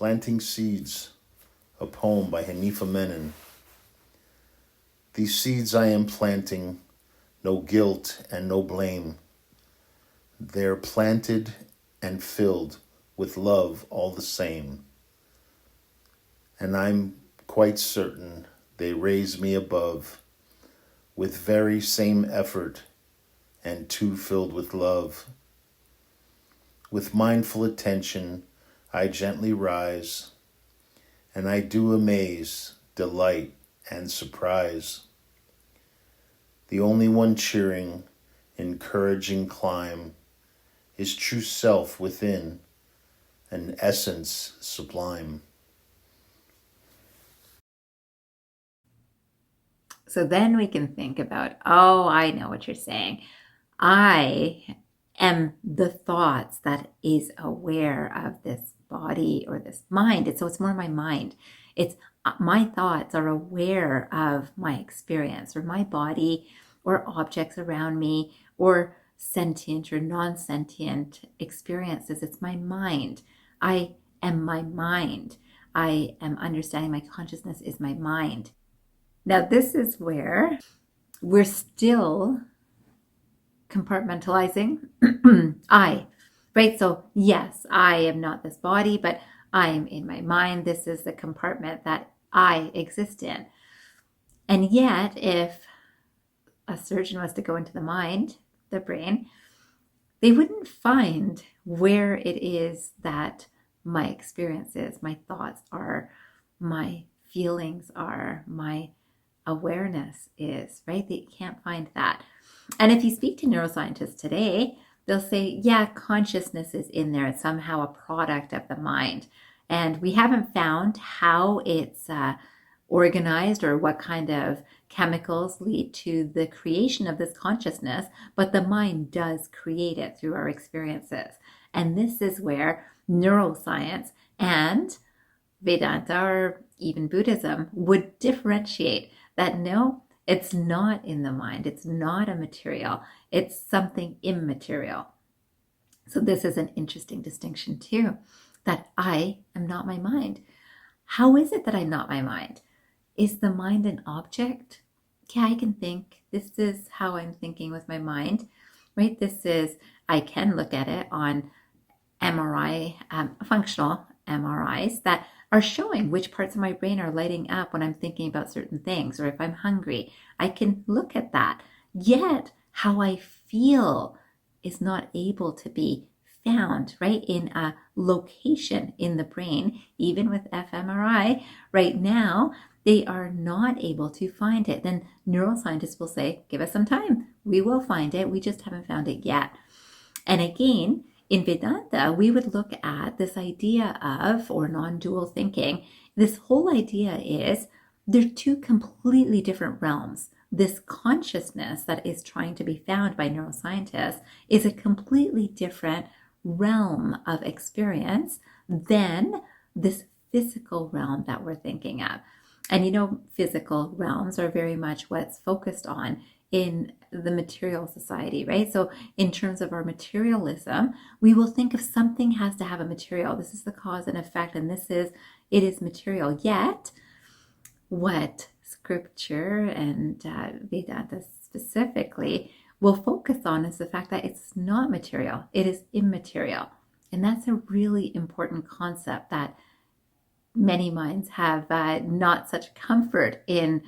Planting Seeds, a poem by Hanifa Menon. These seeds I am planting, no guilt and no blame. They're planted and filled with love all the same. And I'm quite certain they raise me above with very same effort and too filled with love. With mindful attention, I gently rise, and I do amaze, delight, and surprise. The only one cheering, encouraging climb is true self within, an essence sublime. So then we can think about, oh, I know what you're saying. I am the thoughts that is aware of this body or this mind. So it's more my mind. It's my thoughts are aware of my experience or my body or objects around me or sentient or non-sentient experiences. It's my mind. I am my mind. I am understanding my consciousness is my mind. Now, this is where we're still compartmentalizing right? So yes, I am not this body, but I am in my mind. This is the compartment that I exist in. And yet, if a surgeon was to go into the mind, the brain, they wouldn't find where it is that my experiences, my thoughts are, my feelings are, my awareness is, right? They can't find that. And if you speak to neuroscientists today, they'll say, yeah, consciousness is in there. It's somehow a product of the mind. And we haven't found how it's organized or what kind of chemicals lead to the creation of this consciousness, but the mind does create it through our experiences. And this is where neuroscience and Vedanta or even Buddhism would differentiate that no, it's not in the mind. It's not a material. It's something immaterial. So this is an interesting distinction too, that I am not my mind. How is it that I'm not my mind? Is the mind an object? Yeah, I can think. This is how I'm thinking with my mind, right? I can look at it on MRI, functional MRIs that are showing which parts of my brain are lighting up when I'm thinking about certain things, or if I'm hungry. I can look at that. Yet, how I feel is not able to be found, right, in a location in the brain. Even with fMRI, right now, they are not able to find it. Then neuroscientists will say, give us some time. We will find it. We just haven't found it yet. And again, in Vedanta, we would look at this idea of, or non-dual thinking. This whole idea is they're two completely different realms. This consciousness that is trying to be found by neuroscientists is a completely different realm of experience than this physical realm that we're thinking of. And physical realms are very much what's focused on in the material society, right? So in terms of our materialism, we will think if something has to have a material, this is the cause and effect, and it is material. Yet, what scripture and Vedanta specifically will focus on is the fact that it's not material, it is immaterial. And that's a really important concept that many minds have not such comfort in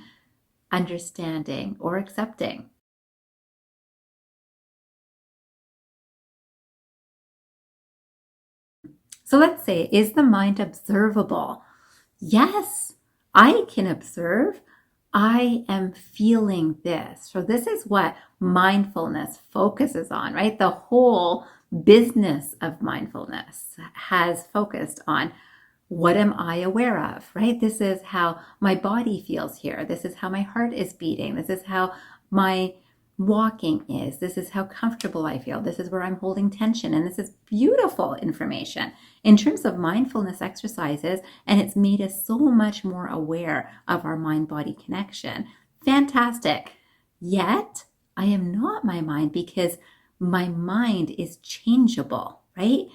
understanding or accepting. So let's say, is the mind observable? Yes, I can observe. I am feeling this. So this is what mindfulness focuses on, right? The whole business of mindfulness has focused on what am I aware of, right? This is how my body feels here. This is how my heart is beating. This is how my walking is. This is how comfortable I feel. This is where I'm holding tension. And this is beautiful information in terms of mindfulness exercises. And it's made us so much more aware of our mind-body connection. Fantastic. Yet I am not my mind because my mind is changeable, right?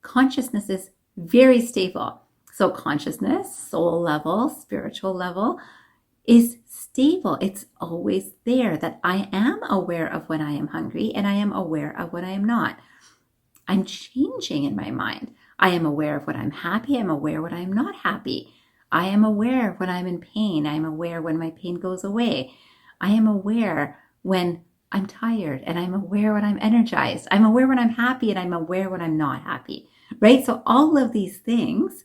Consciousness is very stable. So consciousness, soul level, spiritual level is stable. It's always there, that I am aware of when I am hungry and I am aware of when I am not. I'm changing in my mind. I am aware of when I'm happy. I'm aware when I'm not happy. I am aware when I'm in pain. I am aware when my pain goes away. I am aware when I'm tired, and I'm aware when I'm energized. I'm aware when I'm happy, and I'm aware when I'm not happy, right? So all of these things,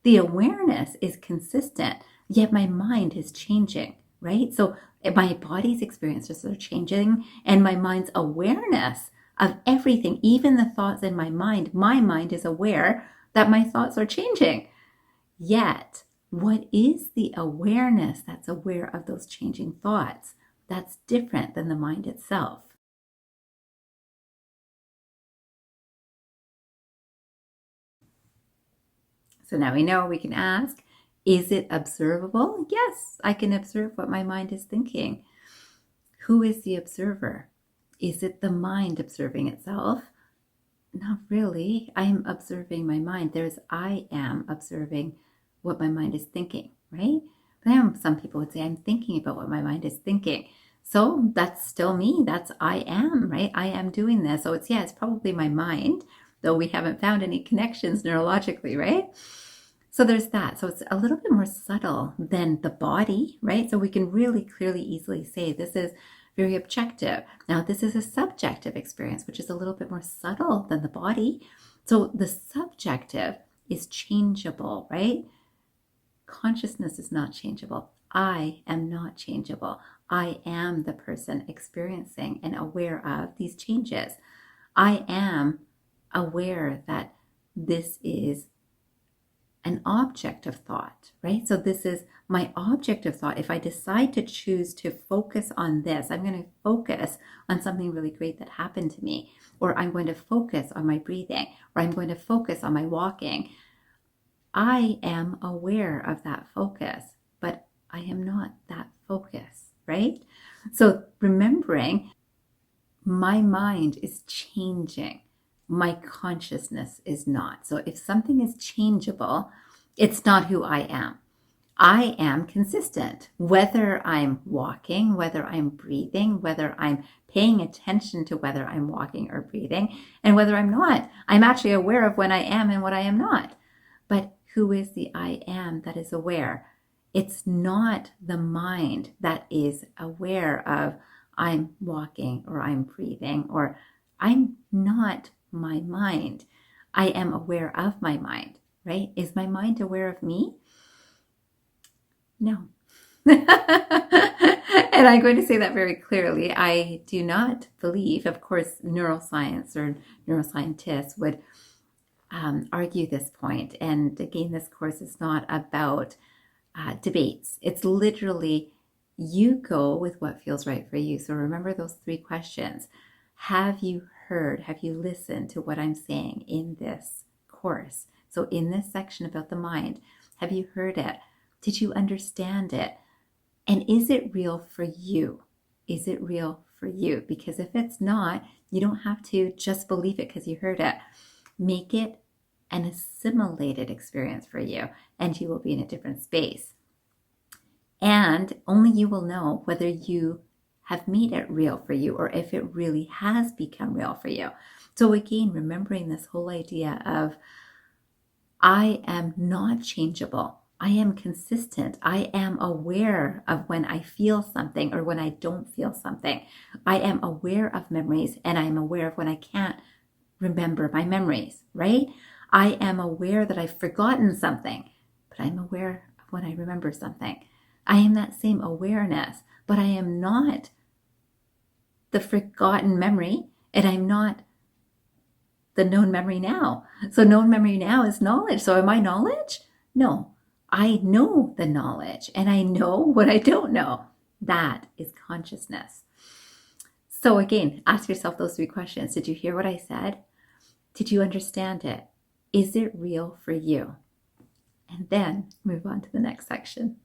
the awareness is consistent, yet my mind is changing, right? So my body's experiences are changing, and my mind's awareness of everything, even the thoughts in my mind is aware that my thoughts are changing. Yet, what is the awareness that's aware of those changing thoughts? That's different than the mind itself. So now we know we can ask, is it observable? Yes, I can observe what my mind is thinking. Who is the observer? Is it the mind observing itself? Not really. I'm observing my mind. I am observing what my mind is thinking, right? But then some people would say, I'm thinking about what my mind is thinking. So that's still me. That's I am, right? I am doing this. So it's probably my mind, though we haven't found any connections neurologically, right? So there's that. So it's a little bit more subtle than the body, right? So we can really clearly, easily say this is very objective. Now, this is a subjective experience, which is a little bit more subtle than the body. So the subjective is changeable, right? Consciousness is not changeable. I am not changeable. I am the person experiencing and aware of these changes. I am aware that this is an object of thought, right? So this is my object of thought. If I decide to choose to focus on this, I'm going to focus on something really great that happened to me, or I'm going to focus on my breathing, or I'm going to focus on my walking. I am aware of that focus, but I am not that focus, right? So remembering my mind is changing. My consciousness is not. So if something is changeable, it's not who I am. I am consistent, whether I'm walking, whether I'm breathing, whether I'm paying attention to whether I'm walking or breathing, and whether I'm not. I'm actually aware of when I am and what I am not. But who is the I am that is aware? It's not the mind that is aware of I'm walking or I'm breathing, or I'm not my mind. I am aware of my mind, right? Is my mind aware of me? No. And I'm going to say that very clearly. I do not believe, of course, neuroscience or neuroscientists would argue this point. And again, this course is not about debates. It's literally you go with what feels right for you. So remember those 3 questions. Have you heard, have you listened to what I'm saying in this course? So in this section about the mind, have you heard it? Did you understand it? And is it real for you? Is it real for you? Because if it's not, you don't have to just believe it because you heard it. Make it an assimilated experience for you, and you will be in a different space. And only you will know whether you have made it real for you or if it really has become real for you. So again, remembering this whole idea of I am not changeable. I am consistent. I am aware of when I feel something or when I don't feel something. I am aware of memories, and I am aware of when I can't remember my memories, right? I am aware that I've forgotten something, but I'm aware of when I remember something. I am that same awareness, but I am not the forgotten memory, and I'm not the known memory now. So known memory now is knowledge. So am I knowledge? No, I know the knowledge, and I know what I don't know. That is consciousness. So again, ask yourself those 3 questions. Did you hear what I said? Did you understand it? Is it real for you? And then move on to the next section.